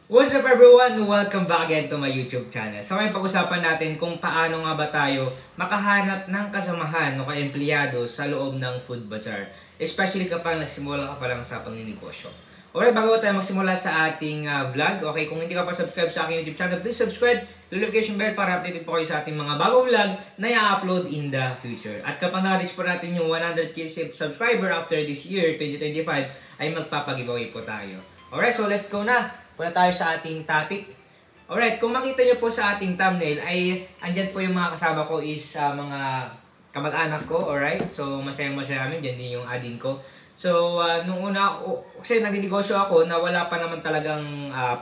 What's up everyone? Welcome back again to my YouTube channel. So ngayon pag-usapan natin kung paano nga ba tayo makahanap ng kasamahan o ka-empleyado sa loob ng food bazaar. Especially kapag nagsimula ka pa lang sa pagninegosyo. Alright, bago tayo magsimula sa ating vlog, okay, kung hindi ka pa subscribe sa aking YouTube channel, please subscribe, notification bell para updated po kayo sa ating mga bagong vlog na i-upload in the future. At kapag na-reach po natin yung 100k subscriber after this year, 2025, ay magpapag-giveaway po tayo. Alright, so let's go na. Punta tayo sa ating topic. Alright, kung makita nyo po sa ating thumbnail ay andyan po yung mga kasama ko is mga kamag-anak ko. Alright, so masaya-masaya kami. Dyan din yung adin ko. So, nung una, kasi nagninegosyo ako na wala pa naman talagang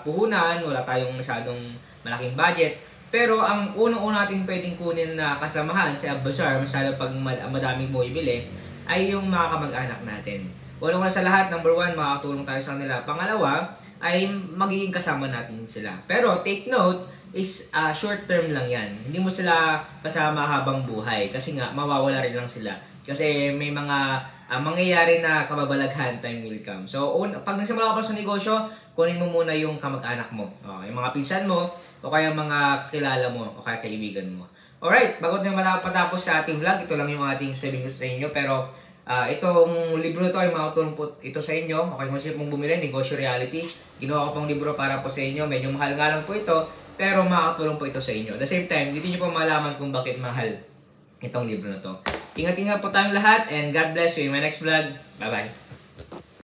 puhunan, wala tayong masyadong malaking budget. Pero ang unang-una natin pwedeng kunin na kasamahan sa bazaar, masyadong pag madaming bumibili, ay yung mga kamag-anak natin. Unang-una sa lahat, number one, makakatulong tayo sa kanila. Pangalawa, ay magiging kasama natin sila. Pero take note, is short term lang yan. Hindi mo sila kasama habang buhay. Kasi nga, mawawala rin lang sila. Kasi may mga mangyayari na kababalaghan, time will come. So, pag nagsimula ka pa sa negosyo, kunin mo muna yung kamag-anak mo. Okay, yung mga pinsan mo, o kaya mga kakilala mo, o kaya kaibigan mo. Alright, bago tayo patapos sa ating vlog, ito lang yung ating sabihin sa inyo. Pero, itong libro na ito ay makatulong po ito sa inyo. Okay, kung sino pong bumili, Negosyo Reality. Ginawa ko pong libro para po sa inyo. Medyo mahal nga lang po ito, pero makakatulong po ito sa inyo. At the same time, hindi nyo po malaman kung bakit mahal itong libro na to. Ingat-ingat po tayong lahat and God bless you in my next vlog. Bye-bye!